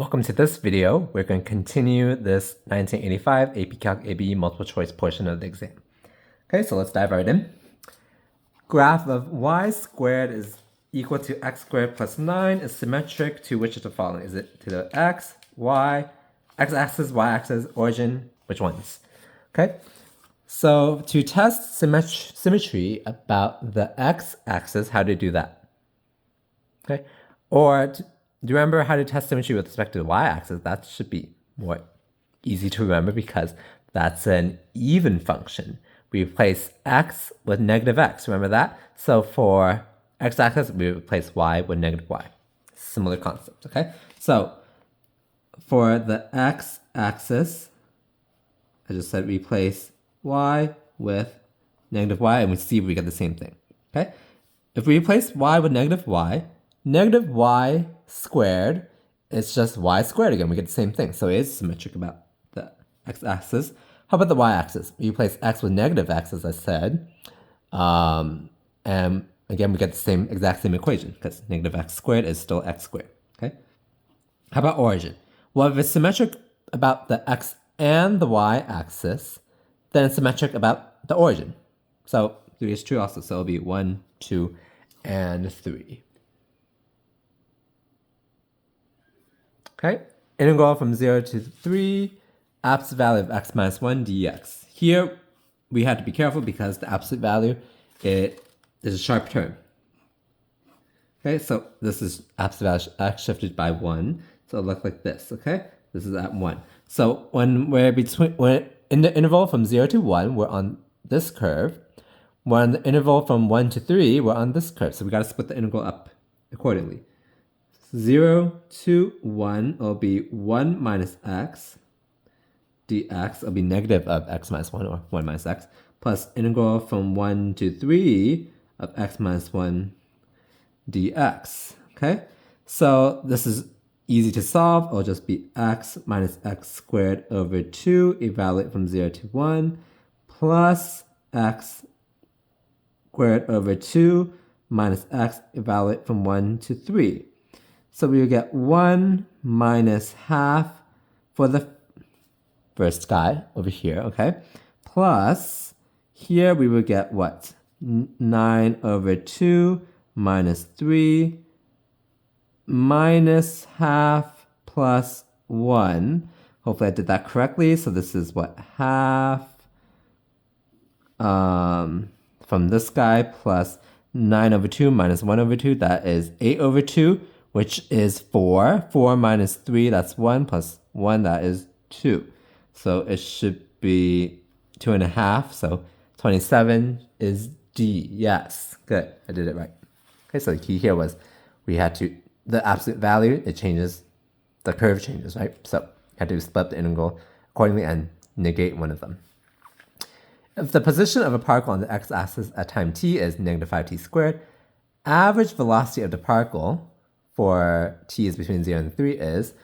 Welcome to this video. We're going to continue this 1985 AP Calc AB multiple choice portion of the exam. Okay, so let's dive right in. Graph of y squared is equal to x squared plus 9 is symmetric to which of the following? Is it to the x, y, x-axis, y-axis, origin? Which ones? Okay, so to test symmetry about the x-axis, how do you do that? Okay, or do you remember how to test symmetry with respect to the y-axis? That should be more easy to remember because that's an even function. We replace x with negative x, remember that? So for x-axis, we replace y with negative y. Similar concept, okay? So for the x-axis, I just said replace y with negative y, and we see if we get the same thing, okay? If we replace y with negative y squared is just y squared again. We get the same thing. So it is symmetric about the x-axis. How about the y-axis? We replace x with negative x, as I said. And again, we get the exact same equation because negative x squared is still x squared. Okay. How about origin? Well, if it's symmetric about the x and the y-axis, then it's symmetric about the origin. So 3 is true also. So it'll be 1, 2, and 3. Okay, integral from 0 to 3, absolute value of x minus 1 dx. Here, we have to be careful because the absolute value is a sharp term. Okay, so this is absolute value x shifted by 1, so it'll look like this, okay? This is at 1. So when we're in the interval from 0 to 1, we're on this curve. When the interval from 1 to 3, we're on this curve. So we got to split the integral up accordingly. 0 to 1 will be 1 minus x dx. It'll be negative of x minus 1 or 1 minus x plus integral from 1 to 3 of x minus 1 dx. Okay, so this is easy to solve. It'll just be x minus x squared over 2, evaluate from 0 to 1, plus x squared over 2 minus x, evaluate from 1 to 3. So we will get 1 minus half for the first guy over here, okay? Plus, here we will get what? 9 over 2 minus 3 minus half plus 1. Hopefully I did that correctly. So this is what? Half from this guy plus 9 over 2 minus 1 over 2. That is 8 over 2. Which is 4. 4 minus 3, that's 1, plus 1, that is 2. So it should be 2.5. So 27 is D. Yes, good. I did it right. Okay, so the key here was we had to, the absolute value, it changes, the curve changes, right? So you had to split the integral accordingly and negate one of them. If the position of a particle on the x-axis at time t is negative 5t squared, average velocity of the particle for t is between 0 and 3 is,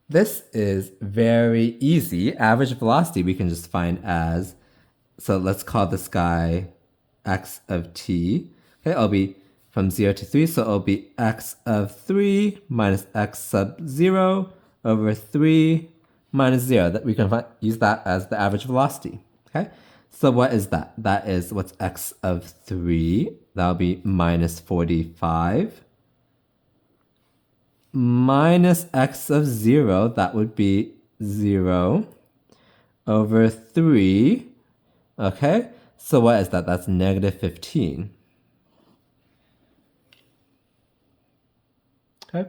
this is very easy. Average velocity we can just find as, so let's call this guy x of t. Okay, it'll be from 0 to 3, so it'll be x of 3 minus x sub 0 over 3 minus 0. That we can use that as the average velocity. Okay, so what is that? That is what's x of 3. That'll be minus 45. Minus x of 0, that would be 0 over 3. Okay, so what is that? That's negative 15. Okay.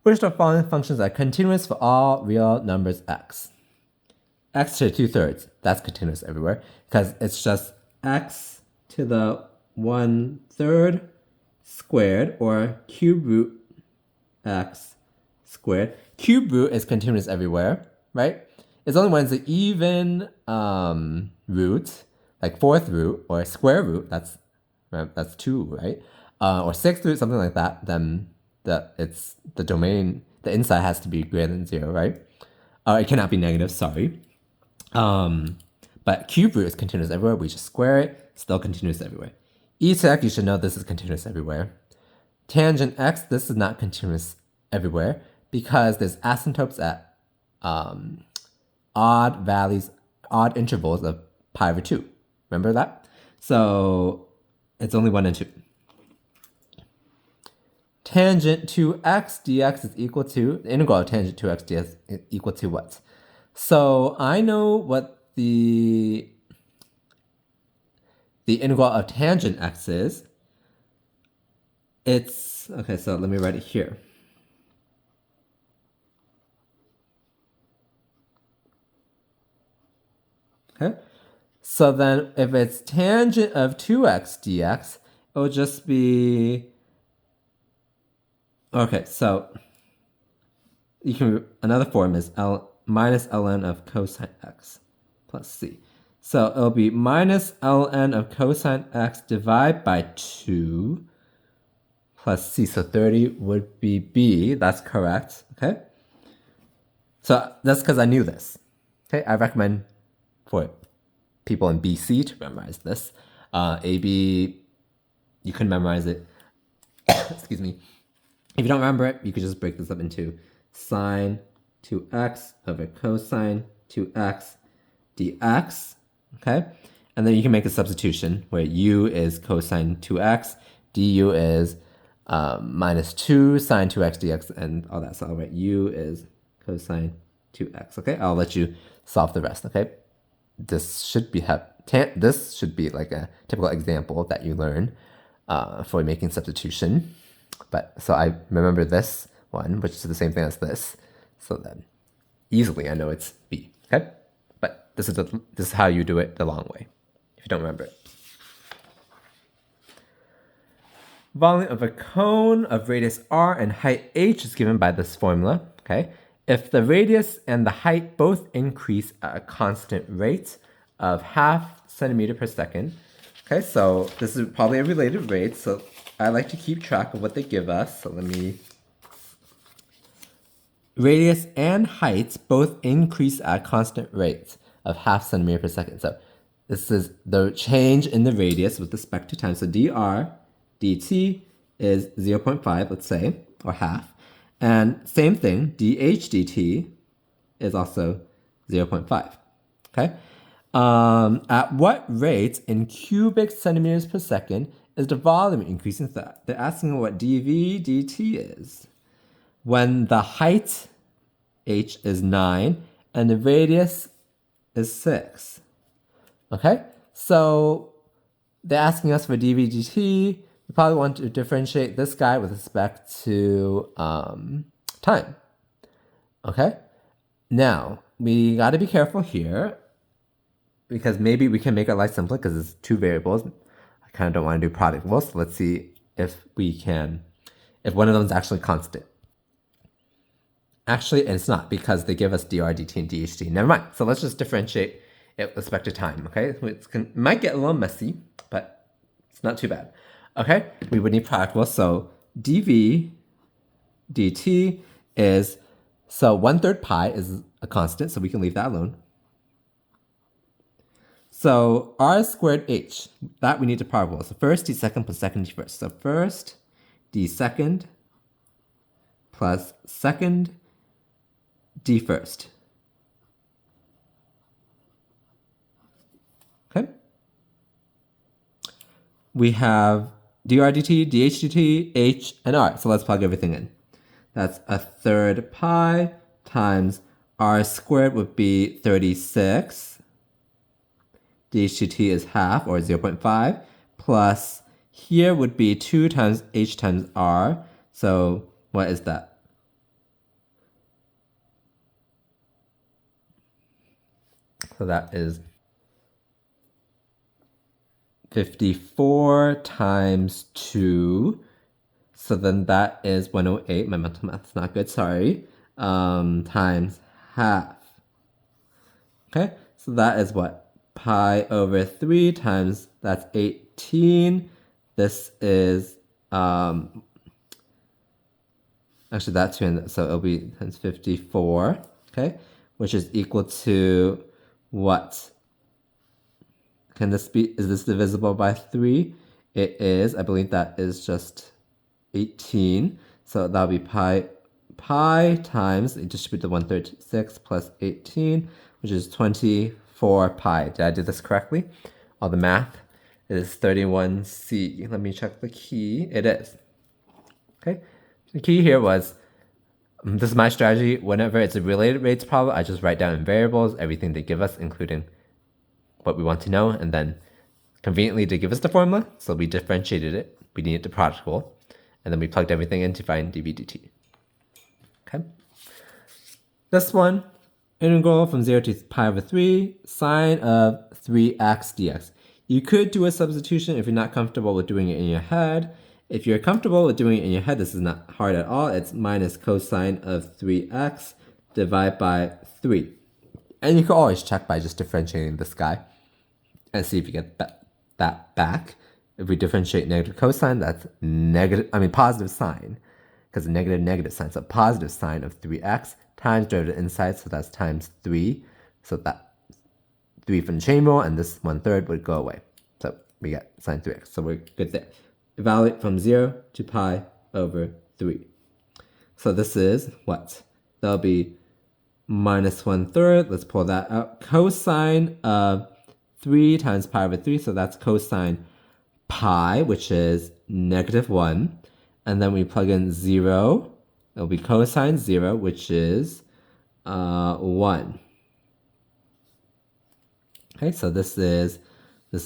Which of the following functions are continuous for all real numbers x? X to the 2/3, that's continuous everywhere because it's just x to the 1/3 squared or cube root x squared. Cube root is continuous everywhere, right? It's only when it's an even root, like 4th root or square root, that's 2, right? Or 6th root, something like that, then it's the domain, the inside has to be greater than 0, right? It cannot be negative, sorry. But cube root is continuous everywhere. We just square it, still continuous everywhere. E to x, you should know this is continuous everywhere. Tangent x, this is not continuous everywhere. Because there's asymptotes at odd intervals of pi over 2. Remember that? So it's only 1 and 2. Tangent 2x dx is equal to, the integral of tangent 2x dx is equal to what? So I know what the integral of tangent x is. It's, okay, so let me write it here. Okay, so then if it's tangent of 2x dx, it will just be, okay, so you can, another form is L minus ln of cosine x plus c. So it'll be minus ln of cosine x divided by 2 plus c. So 30 would be b. That's correct. Okay. So that's because I knew this. Okay. I recommend for people in BC to memorize this. AB, you can memorize it. Excuse me. If you don't remember it, you could just break this up into sine 2x over cosine 2x dx. Okay. And then you can make a substitution where u is cosine 2x, du is minus 2 sine 2x dx, and all that. So I'll write u is cosine 2x. Okay. I'll let you solve the rest. Okay. This should be like a typical example that you learn for making substitution. But so I remember this one, which is the same thing as this. So then easily I know it's b. Okay. But this is how you do it the long way, if you don't remember it. Volume of a cone of radius r and height h is given by this formula. Okay. If the radius and the height both increase at a constant rate of half centimeter per second. Okay, so this is probably a related rate. So I like to keep track of what they give us. So let me. Radius and height both increase at constant rates of half centimeter per second. So this is the change in the radius with respect to time. So dr dt is 0.5, let's say, or half. And same thing, dh dt is also 0.5. Okay. At what rate in cubic centimeters per second is the volume increasing? So they're asking what dv dt is. When the height h is 9 and the radius is 6. Okay, so they're asking us for dv dt. We probably want to differentiate this guy with respect to time. Okay, now we got to be careful here because maybe we can make our life simpler because it's 2 variables. I kind of don't want to do product rules. So let's see if we can, if one of them is actually constant. Actually, it's not because they give us dr, dt, and dht. Never mind. So let's just differentiate it with respect to time, okay? It might get a little messy, but it's not too bad. Okay, we would need product rules. So dv dt is, so 1/3 pi is a constant, so we can leave that alone. So r squared h, that we need to product rule. So first d second plus second d first. So first d second plus second d first. Okay. We have dr dt, dh dt, h, and r. So let's plug everything in. That's 1/3 pi times r squared would be 36. dht is half, or 0.5, plus here would be 2 times h times r. So what is that? So that is 54 times 2. So then that is 108. My mental math is not good, sorry. Times half. Okay, so that is what? Pi over 3 times, that's 18. This is, actually that's 2, so it'll be times 54, okay? Which is equal to what? Can this be, is this divisible by 3? It is. I believe that is just 18. So that'll be pi pi times, distribute the 136 plus 18, which is 24 pi. Did I do this correctly? All the math is 31C. Let me check the key. It is. Okay. The key here was, this is my strategy. Whenever it's a related rates problem, I just write down in variables everything they give us, including what we want to know, and then conveniently to give us the formula, so we differentiated it. We needed the product rule, and then we plugged everything in to find dv dt. Okay. This one, integral from 0 to pi over 3, sine of 3x dx. You could do a substitution if you're not comfortable with doing it in your head. If you're comfortable with doing it in your head, this is not hard at all. It's minus cosine of 3x divided by 3. And you can always check by just differentiating this guy and see if you get that back. If we differentiate negative cosine, that's positive sine, because negative sign. So positive sine of 3x times derivative inside, so that's times 3. So that 3 from the chain rule, and this 1/3 would go away. So we get sine 3x. So we're good there. Evaluate from 0 to pi over 3. So this is what? That'll be minus 1/3. Let's pull that out. Cosine of 3 times pi over 3. So that's cosine pi, which is -1. And then we plug in 0. It'll be cosine 0, which is 1. Okay, so this is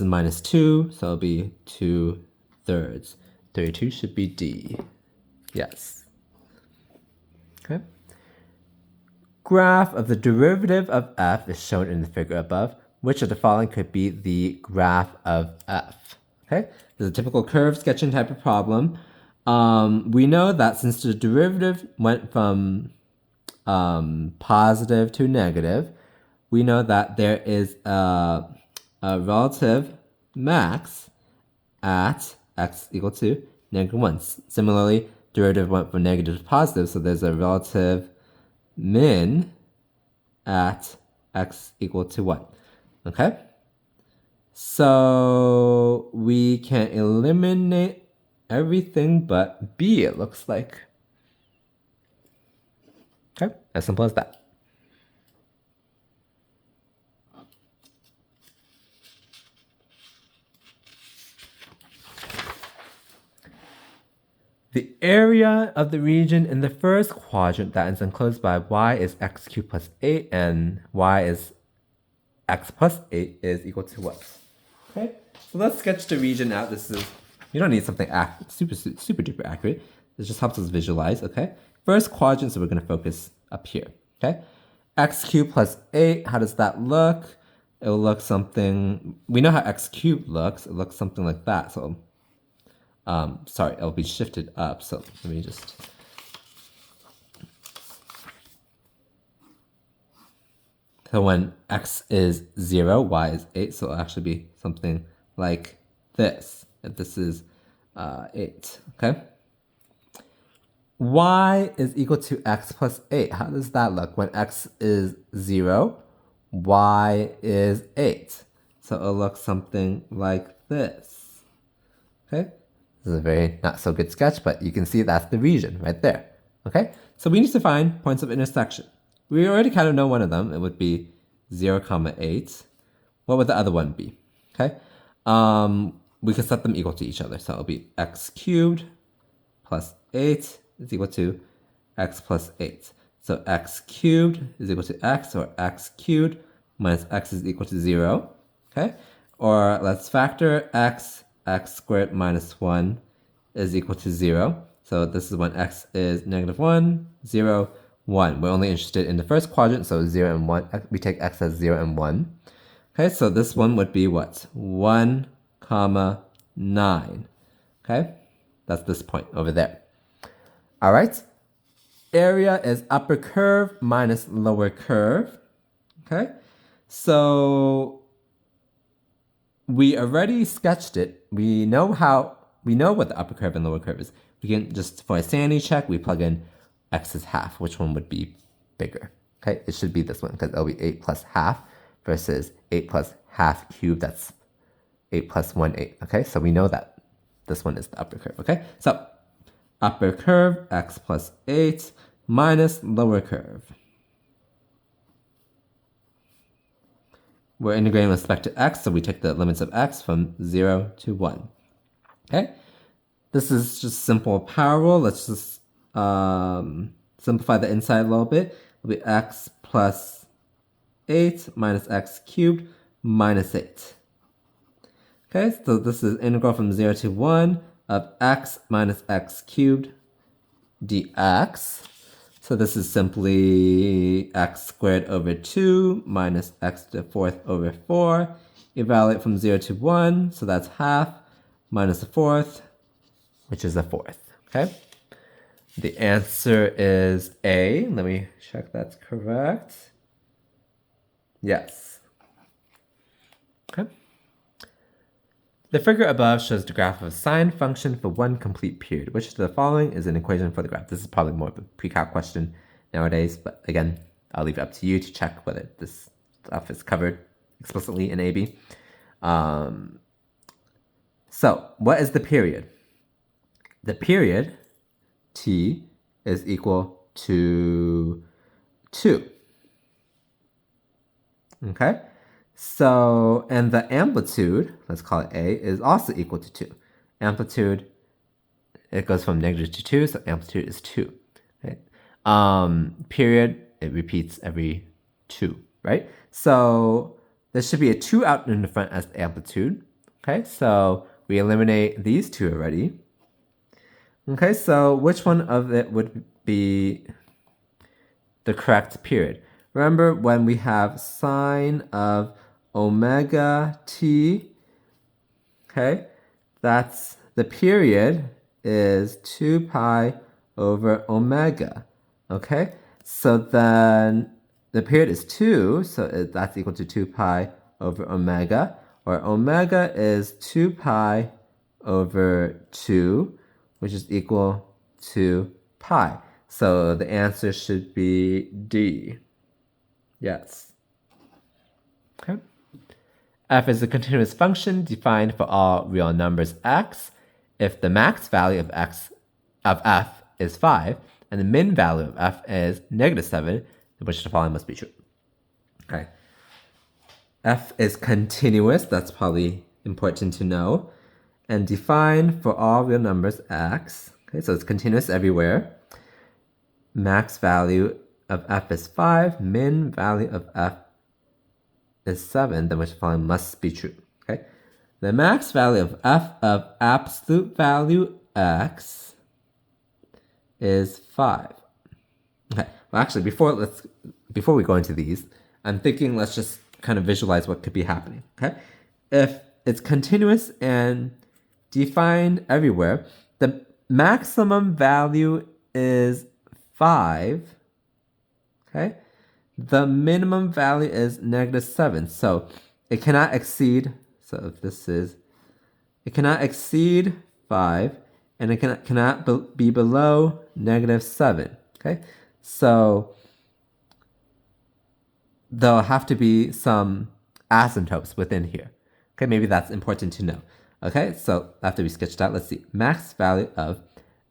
minus 2. So it'll be 2/3. 32 should be D. Yes. Okay. Graph of the derivative of f is shown in the figure above. Which of the following could be the graph of f? Okay, this is a typical curve sketching type of problem. We know that since the derivative went from positive to negative, we know that there is a relative max at x equal to -1. Similarly, derivative went from negative to positive, so there's a relative min at x equal to 1. Okay? So we can eliminate everything but b, it looks like. Okay? As simple as that. The area of the region in the first quadrant that is enclosed by y is x cubed plus 8 and y is x plus 8 is equal to what? Okay, so let's sketch the region out. This is, you don't need something super duper accurate. This just helps us visualize, okay? First quadrant, so we're going to focus up here, okay? X cubed plus 8, how does that look? It will look something, we know how x cubed looks. It looks something like that, so sorry, it'll be shifted up. So let me just. So when x is 0, y is 8. So it'll actually be something like this. If this is 8, okay? Y is equal to x plus 8. How does that look? When x is 0, y is 8. So it'll look something like this. Okay? This is a very not so good sketch, but you can see that's the region right there. Okay? So we need to find points of intersection. We already kind of know one of them. It would be 0, 8. What would the other one be? Okay? We can set them equal to each other. So it'll be x cubed plus 8 is equal to x plus 8. So x cubed is equal to x, or x cubed minus x is equal to 0. Okay? Or let's factor x squared minus 1 is equal to 0. So this is when x is -1, 0, 1. We're only interested in the first quadrant, so 0 and 1. We take x as 0 and 1. Okay, so this one would be what? 1, 9. Okay, that's this point over there. All right, area is upper curve minus lower curve. Okay, so we already sketched it. We know what the upper curve and lower curve is. We can just, for a sanity check, we plug in x is half. Which one would be bigger? Okay, it should be this one, because it'll be 8 plus half versus 8 plus half cubed. That's 8 plus 1, 8. Okay, so we know that this one is the upper curve. Okay, so upper curve, x plus 8, minus lower curve. We're integrating with respect to x, so we take the limits of x from 0 to 1. Okay? This is just simple power rule. Let's just simplify the inside a little bit. It'll be x plus 8 minus x cubed minus 8. Okay, so this is integral from 0 to 1 of x minus x cubed dx. So this is simply x squared over 2 minus x to the fourth over 4. Evaluate from 0 to 1, so that's half minus the fourth, which is a fourth. Okay? The answer is A. Let me check that's correct. Yes. Okay. The figure above shows the graph of a sine function for one complete period. Which of the following is an equation for the graph? This is probably more of a pre-calc question nowadays, but again, I'll leave it up to you to check whether this stuff is covered explicitly in AB. So, what is the period? The period, t, is equal to 2. Okay? So, and the amplitude, let's call it A, is also equal to 2. Amplitude, it goes from negative to 2, so amplitude is 2. Right? Period, it repeats every 2, right? So, there should be a 2 out in the front as the amplitude. Okay, so we eliminate these two already. Okay, so which one of it would be the correct period? Remember when we have sine of omega t, okay, that's the period is 2 pi over omega, okay? So then the period is 2, so that's equal to 2 pi over omega, or omega is 2 pi over 2, which is equal to pi. So the answer should be D. Yes. Okay. F is a continuous function defined for all real numbers x if the max value of f is 5 and the min value of f is -7, which the following must be true. Okay. F is continuous, that's probably important to know, and defined for all real numbers x. Okay, so it's continuous everywhere. Max value of f is 5, min value of f is 7, then which following must be true. Okay, the max value of f of absolute value x is 5. Okay, well actually before we go into these, I'm thinking let's just kind of visualize what could be happening. Okay, if it's continuous and defined everywhere, the maximum value is 5. Okay, the minimum value is -7, so it cannot exceed. So if this is, it cannot exceed 5, and it cannot be below -7. Okay, so there'll have to be some asymptotes within here. Okay, maybe that's important to know. Okay, so after we sketched out, let's see. Max value of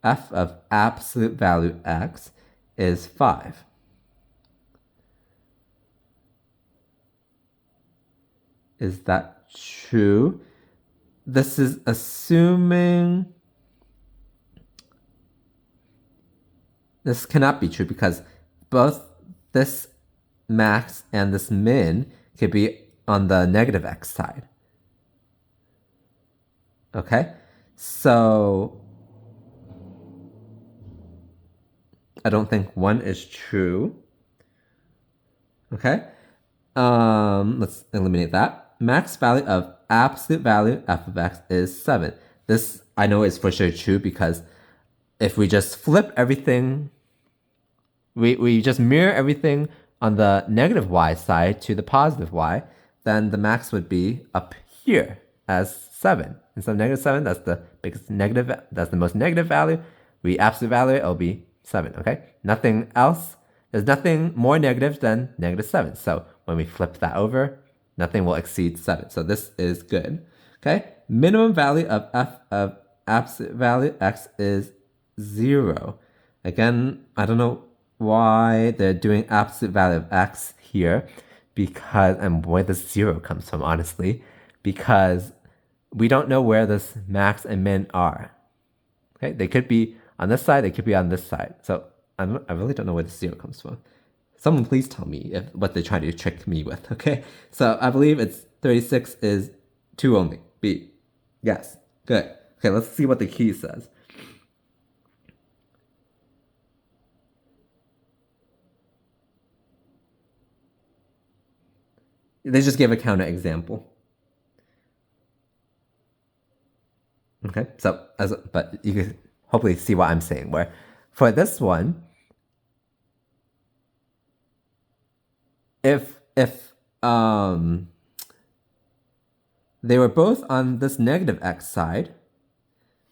f of absolute value x is 5. Is that true? This is assuming this cannot be true because both this max and this min could be on the negative x side. Okay, so I don't think one is true. Okay, let's eliminate that. Max value of absolute value f of x is 7. This I know is for sure true because if we just flip everything, we just mirror everything on the negative y side to the positive y, then the max would be up here as 7. Instead of -7, that's the biggest negative, that's the most negative value. We absolute value, it'll be 7, okay? Nothing else, there's nothing more negative than -7. So when we flip that over, nothing will exceed 7. So this is good, okay? Minimum value of f of absolute value x is 0. Again, I don't know why they're doing absolute value of x here, because, and where the 0 comes from, honestly, because we don't know where this max and min are. Okay, they could be on this side, they could be on this side. So I really don't know where the 0 comes from. Someone please tell me what they're trying to trick me with, okay? So I believe it's 36 is 2 only. B. Yes. Good. Okay, let's see what the key says. They just gave a counterexample. Okay, so but you can hopefully see what I'm saying. Where for this one, if they were both on this negative x side,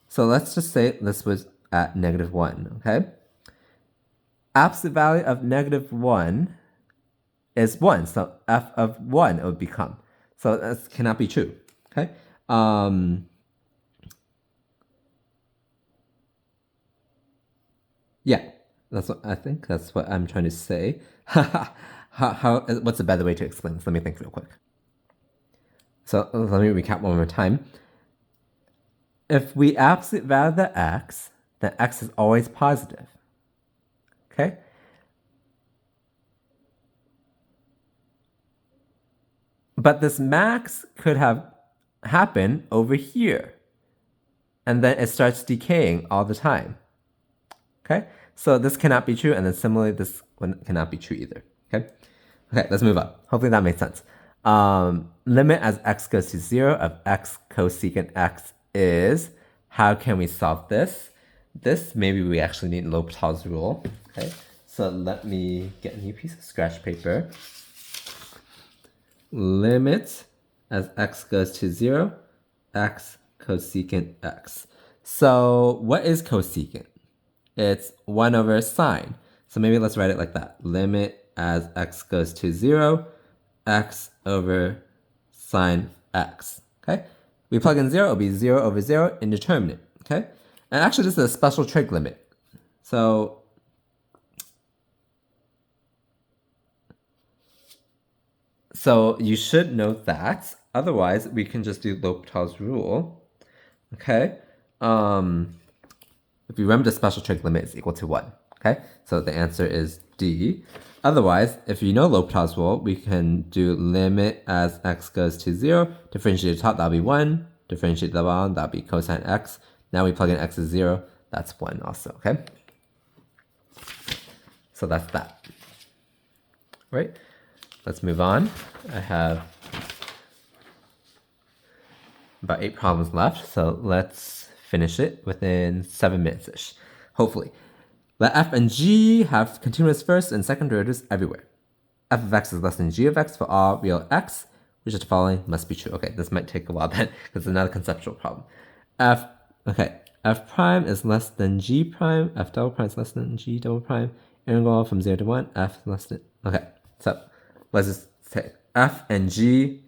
so let's just say this was at -1. Okay, absolute value of -1 is 1, so f of 1 it would become. So that cannot be true. Okay. Yeah, that's what I think. That's what I'm trying to say. What's a better way to explain this? Let me think real quick. So let me recap one more time. If we absolute value the x, then x is always positive. Okay? But this max could have happened over here. And then it starts decaying all the time. Okay? So this cannot be true, and then similarly, this one cannot be true either. Okay? Okay, let's move on. Hopefully that makes sense. Limit as x goes to 0 of x cosecant x is, how can we solve this? This, maybe we actually need L'Hopital's rule. Okay, so let me get a new piece of scratch paper. Limit as x goes to 0, x cosecant x. So what is cosecant? It's 1 over sine. So maybe let's write it like that. Limit as x goes to 0, x over sine x. Okay? We plug in 0, it'll be 0 over 0, indeterminate. Okay? And actually, this is a special trig limit. So you should know that. Otherwise, we can just do L'Hopital's rule. Okay? If you remember, the special trig limit is equal to 1. Okay? So the answer is D. Otherwise, if you know L'Hopital's rule, we can do limit as x goes to 0. Differentiate the top, that'll be 1. Differentiate the bottom, that'll be cosine x. Now we plug in x is 0. That's 1 also. Okay? So that's that. Right? Let's move on. I have about 8 problems left, so let's finish it within 7 minutes-ish, hopefully. Let f and g have continuous first and second derivatives everywhere. F of x is less than g of x for all real x, which is the following must be true. Okay, this might take a while then, because it's another conceptual problem. F prime is less than g prime, f double prime is less than g double prime, integral from 0 to 1, f less than, okay, so let's just say f and g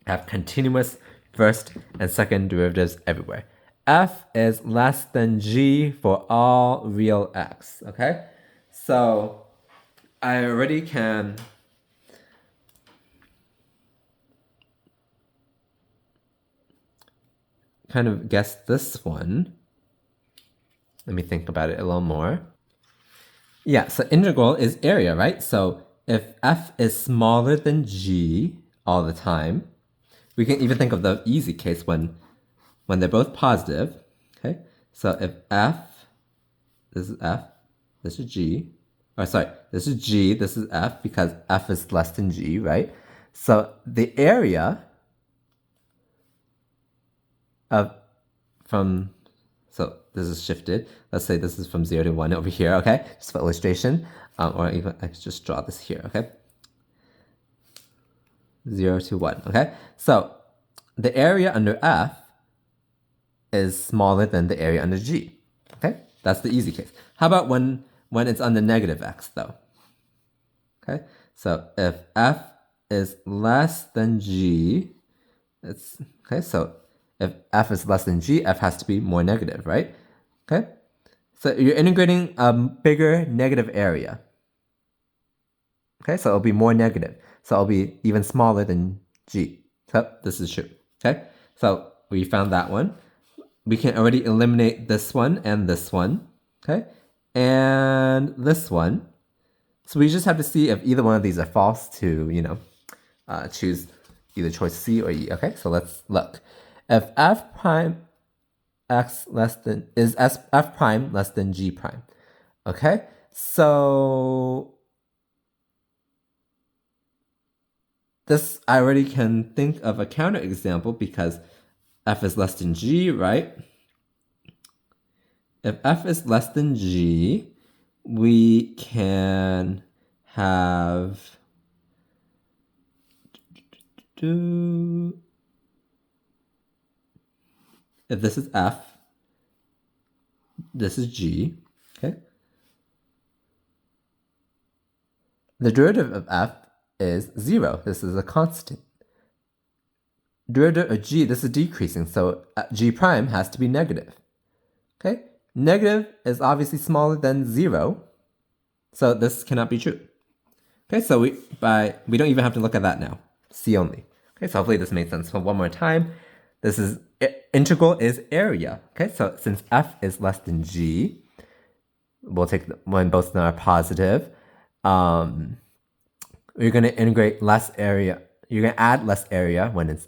have continuous first and second derivatives everywhere. F is less than g for all real x, okay? So I already can kind of guess this one. Let me think about it a little more. Yeah, so integral is area, right? So if f is smaller than g all the time, we can even think of the easy case when they're both positive, okay? So if this is f, this is g, or sorry, this is g, this is f, because f is less than g, right? So the area of so this is shifted. Let's say this is from 0 to 1 over here, okay? Just for illustration, or even I could just draw this here, okay? 0 to 1, okay? So the area under f is smaller than the area under g, okay? That's the easy case. How about when it's under negative x, though? Okay, so if f is less than g, it's, okay, so if f is less than g, f has to be more negative, right? Okay, so you're integrating a bigger negative area. Okay, so it'll be more negative. So it'll be even smaller than g. So this is true. Okay, so we found that one. We can already eliminate this one and this one. Okay, and this one. So we just have to see if either one of these are false to, choose either choice C or E. Okay, so let's look. If f prime x less than is f prime less than g prime. Okay, so this I already can think of a counterexample because f is less than g, right? If f is less than g, we can have if this is f, this is g, okay? The derivative of f is 0. This is a constant. Derivative of g, this is decreasing, so g prime has to be negative. Okay? Negative is obviously smaller than 0, so this cannot be true. Okay, so we don't even have to look at that now. C only. Okay, so hopefully this makes sense. So one more time. This is integral is area. Okay, so since f is less than g, we'll take when both of them are positive. You're going to integrate less area. You're going to add less area when it's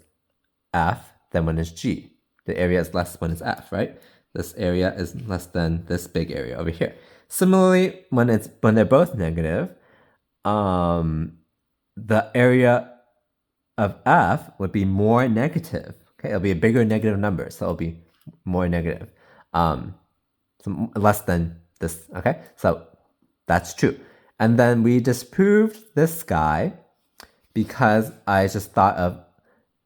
f than when it's g. The area is less when it's f, right? This area is less than this big area over here. Similarly, when they're both negative, the area of f would be more negative. Okay, it'll be a bigger negative number, so it'll be more negative, so less than this. Okay, so that's true. And then we disproved this guy because I just thought of,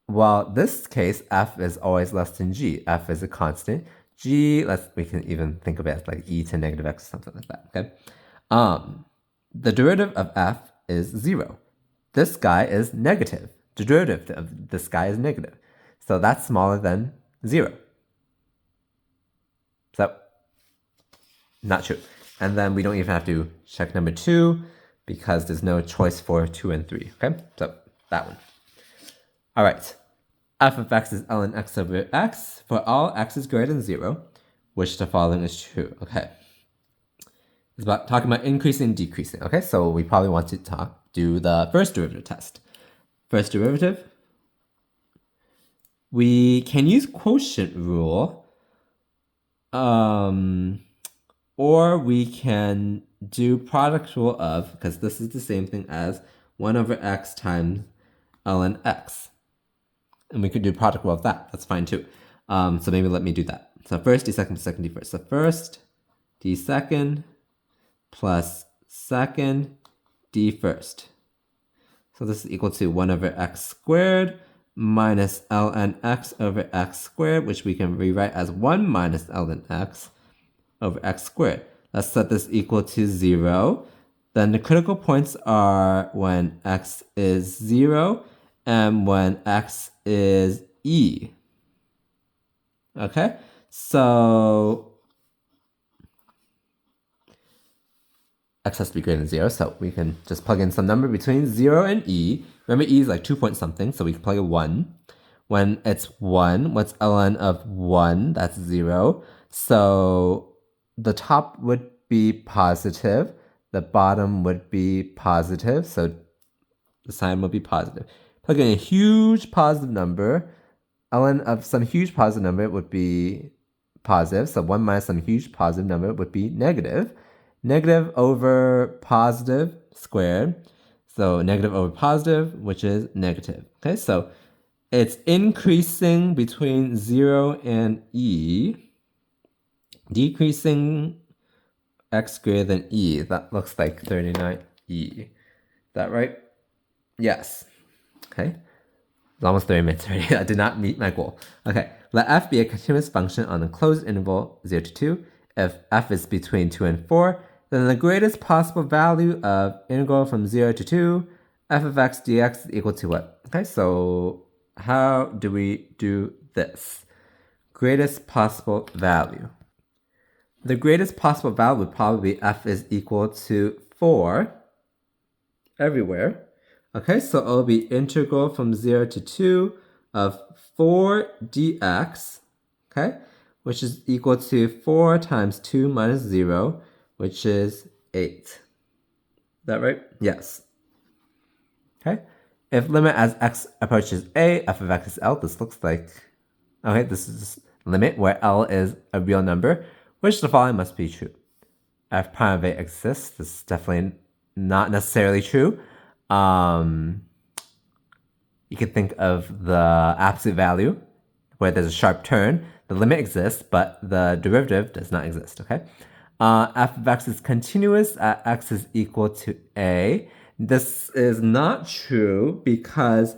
well, this case f is always less than g. F is a constant. G, we can even think of it as like e to negative x or something like that. Okay, the derivative of f is 0. This guy is negative. The derivative of this guy is negative. So that's smaller than 0. So, not true. And then we don't even have to check number 2 because there's no choice for 2 and 3. Okay, so that one. All right. F of x is ln x over x for all x is greater than 0, which the following is true. Okay. It's about talking about increasing and decreasing. Okay, so we probably want to do the first derivative test. First derivative, we can use quotient rule, or we can do product rule of, because this is the same thing as 1 over x times ln x. And we could do product rule of that. That's fine too. So maybe let me do that. So first d second plus second d first. So first d second plus second d first. So this is equal to 1 over x squared minus ln x over x squared, which we can rewrite as 1 minus ln x over x squared. Let's set this equal to 0. Then the critical points are when x is 0 and when x is e. Okay, so x has to be greater than 0, so we can just plug in some number between 0 and e. Remember, e is like 2 point something, so we can plug in 1. When it's 1, what's ln of 1? That's 0. So the top would be positive, the bottom would be positive, so the sign will be positive. Plug in a huge positive number, ln of some huge positive number would be positive, so 1 minus some huge positive number would be negative. Negative over positive squared, so negative over positive, which is negative. Okay, so it's increasing between 0 and e, decreasing x greater than e. That looks like 39e. Is that right? Yes. Okay. It's almost 30 minutes already. I did not meet my goal. Okay. Let f be a continuous function on a closed interval 0 to 2. If f is between 2 and 4, then the greatest possible value of integral from 0 to 2, f of x dx is equal to what? Okay, so how do we do this? Greatest possible value. The greatest possible value would probably be f is equal to 4. everywhere. Okay, so it'll be integral from 0 to 2 of 4 dx, okay, which is equal to 4 times 2 minus 0, which is 8. Is that right? Yes. Okay. If limit as x approaches a, f of x is L, this looks like, okay, this is limit where L is a real number, which the following must be true. F prime of a exists. This is definitely not necessarily true. You could think of the absolute value where there's a sharp turn. The limit exists, but the derivative does not exist, okay? F of x is continuous at x is equal to a. This is not true because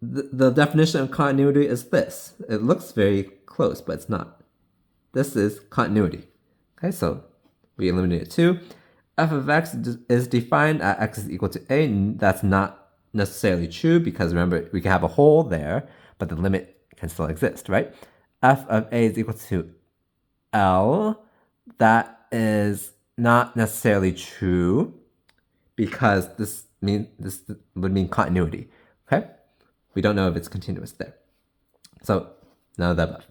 the definition of continuity is this. It looks very close, but it's not. This is continuity. Okay, so we eliminate 2. F of x is defined at x is equal to a. That's not necessarily true because remember, we can have a hole there, but the limit can still exist, right? F of a is equal to L. That is not necessarily true because this would mean continuity, okay? We don't know if it's continuous there. So none of the above.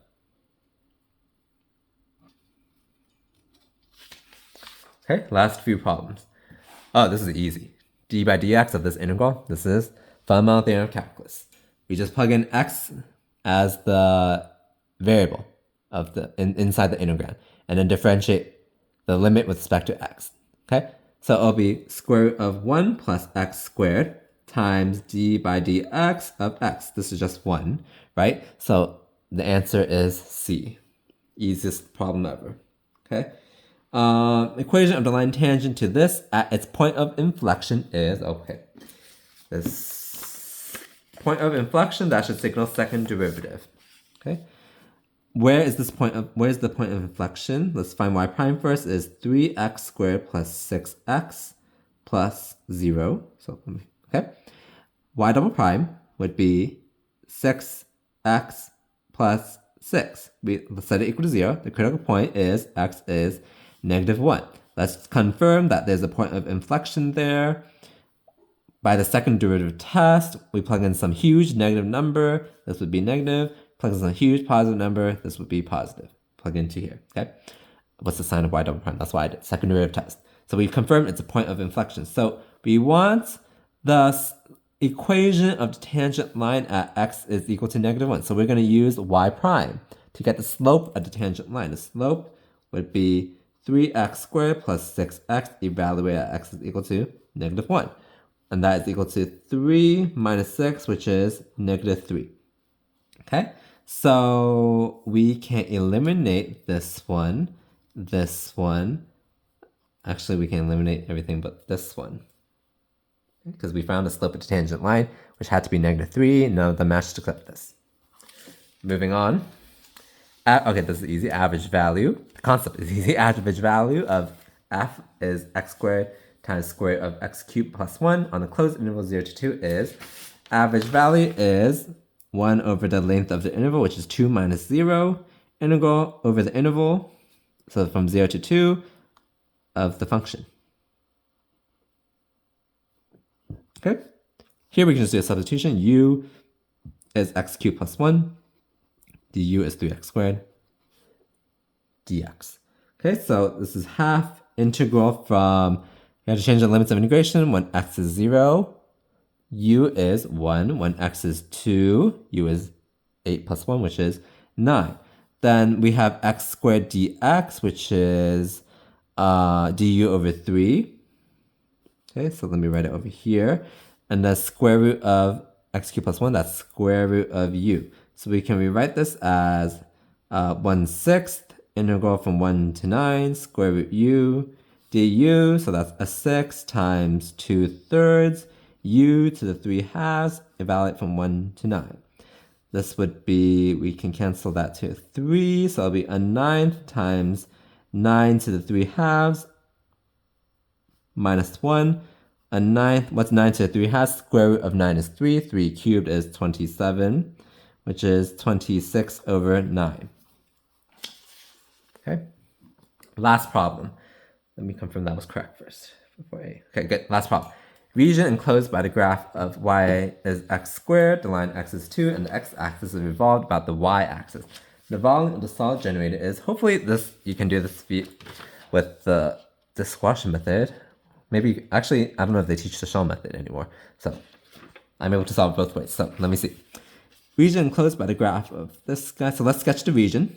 Okay, last few problems. Oh, this is easy. D by dx of this integral. This is fundamental theorem of calculus. We just plug in x as the variable of the inside the integral, and then differentiate the limit with respect to x. Okay, so it'll be square root of 1 plus x squared times d by dx of x. This is just 1, right? So the answer is C. Easiest problem ever. Okay. Equation of the line tangent to this at its point of inflection is, okay, this point of inflection, that should signal second derivative. Okay, where's the point of inflection? Let's find y prime first. Is 3x squared plus 6x plus 0. So okay, y double prime would be 6x plus 6. We set it equal to 0. The critical point is x is -1. Let's confirm that there's a point of inflection there. By the second derivative test, we plug in some huge negative number. This would be negative. Plug in some huge positive number. This would be positive. Plug into here, okay? What's the sign of y double prime? That's why I did second derivative test. So we've confirmed it's a point of inflection. So we want the equation of the tangent line at x is equal to -1. So we're going to use y prime to get the slope of the tangent line. The slope would be 3x squared plus 6x evaluated at x is equal to -1. And that is equal to 3 minus 6, which is -3. Okay, so we can eliminate this one. Actually, we can eliminate everything but this one. Because we found the slope of the tangent line, which had to be -3. None of them matched except this. Moving on. Okay, this is easy. Average value. The concept is easy. Average value of f is x squared times square root of x cubed plus 1 on the closed interval 0 to 2 is average value is 1 over the length of the interval, which is 2 minus 0, integral over the interval, so from 0 to 2 of the function. Okay, here we can just do a substitution. U is x cubed plus 1. Du is 3x squared dx. Okay, so this is half integral from, you have to change the limits of integration when x is 0. U is 1. When x is 2, u is 8 plus 1, which is 9. Then we have x squared dx, which is du over 3. Okay, so let me write it over here. And the square root of x cubed plus 1, that's square root of u. So we can rewrite this as 1/6 integral from 1 to 9 square root u du. So that's a 6 times 2/3 u to the 3/2 evaluate from 1 to 9. This would be, we can cancel that to 3. So it'll be a 9th times 9 to the 3/2 minus 1. A 9th, what's 9 to the 3/2? Square root of 9 is 3. 3 cubed is 27, which is 26 over 9. Okay, last problem. Let me confirm that was correct first. Okay, good. Last problem. region enclosed by the graph of y is x squared, the line x is 2, and the x-axis is revolved about the y-axis. The volume of the solid generated is, hopefully this you can do this with the disquash method. Maybe, actually, I don't know if they teach the shell method anymore. So I'm able to solve both ways. So let me see. Region enclosed by the graph of this guy. So let's sketch the region.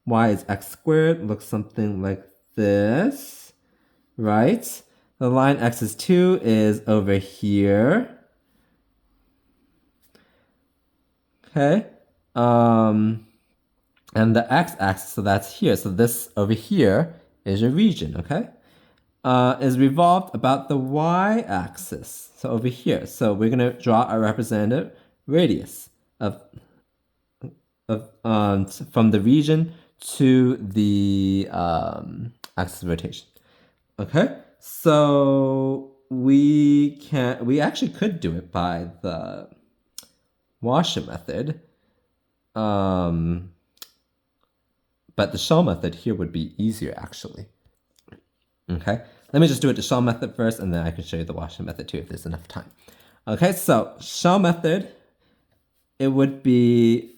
Y is x squared, looks something like this, right? The line x is 2 is over here. Okay. And the x-axis, so that's here. So this over here is your region, okay? Is revolved about the y-axis, so over here. So we're gonna draw a representative radius from the region to the axis of rotation. Okay, so we actually could do it by the Washer method, but the shell method here would be easier actually. Okay, let me just do it the shell method first, and then I can show you the Washer method too if there's enough time. Okay, so shell method, it would be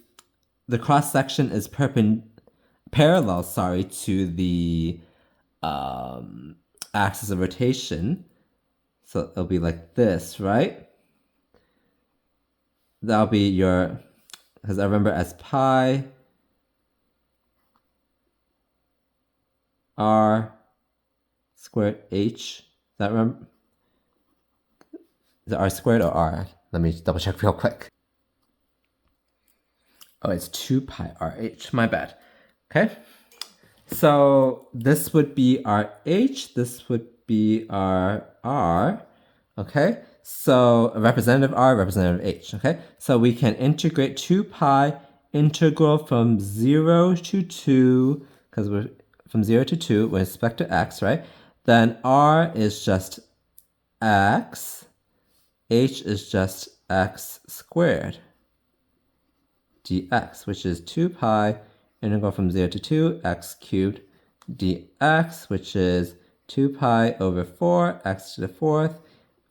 the cross section is parallel to the axis of rotation. So it'll be like this, right? That'll be your, because I remember as pi r squared h. Is that remember? Is it r squared or r? Let me double check real quick. Oh, it's 2 pi rh. My bad. Okay. So this would be our h. This would be our r. Okay. So representative r, representative h. Okay. So we can integrate 2 pi integral from 0 to 2, because we're from 0 to 2 with respect to x, right? Then r is just x. H is just x squared dx, which is 2 pi integral from 0 to 2 x cubed dx, which is 2 pi over 4 x to the 4th,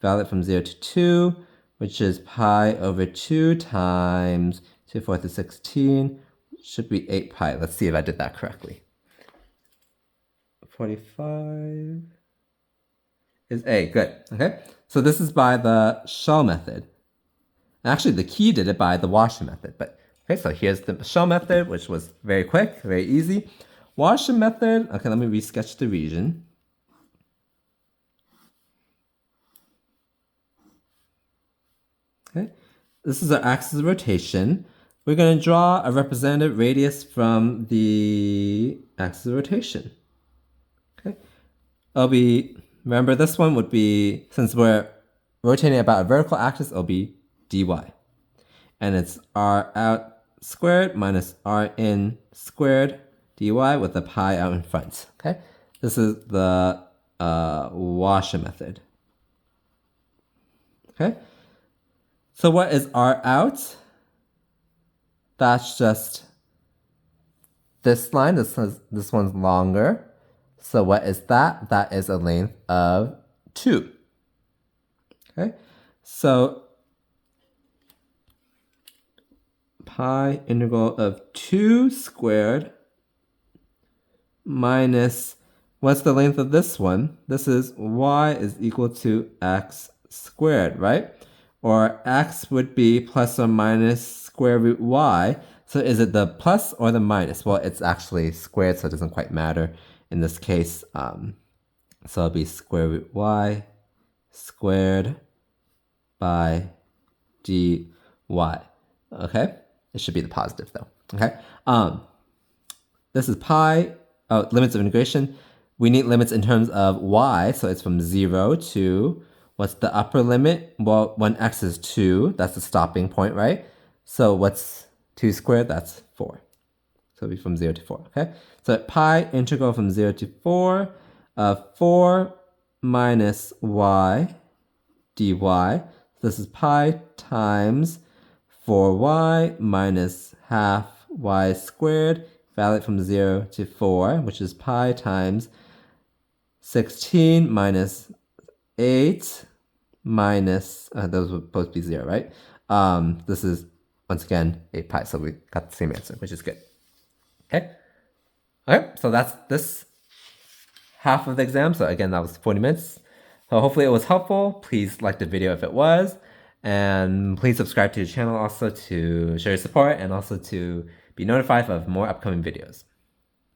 valid from 0 to 2, which is pi over 2 times 2 to the 4th is 16, should be 8 pi. Let's see if I did that correctly. 45 is A. Good. Okay. So this is by the shell method. Actually, the key did it by the Washer method. But okay, so here's the shell method, which was very quick, very easy. Washer method. Okay, let me resketch the region. Okay, this is our axis of rotation. We're going to draw a representative radius from the axis of rotation. Okay, it'll be, remember this one would be, since we're rotating about a vertical axis, it'll be dy. And it's r out squared minus r in squared dy with a pi out in front. Okay, this is the Washer method. Okay, so what is r out? That's just this line. This one's longer. So what is that? That is a length of 2. Okay, so pi integral of 2 squared minus, what's the length of this one? This is y is equal to x squared, right? Or x would be plus or minus square root y. So is it the plus or the minus? Well, it's actually squared, so it doesn't quite matter in this case. So it'll be square root y squared by dy. Okay? It should be the positive though. Okay? This is pi. Oh, limits of integration. We need limits in terms of y, so it's from 0 to, what's the upper limit? Well, when x is 2, that's the stopping point, right? So what's 2 squared? That's 4. So it'll be from 0 to 4, okay? So pi integral from 0 to 4 of 4 minus y dy. This is pi times 4y minus half y squared valid from 0 to 4, which is pi times 16 minus 8 minus, those would both be 0, right? This is, once again, 8 pi, so we got the same answer, which is good. Okay? Okay, so that's this half of the exam. So again, that was 40 minutes. So hopefully it was helpful. Please like the video if it was. And please subscribe to the channel also to show your support and also to be notified of more upcoming videos.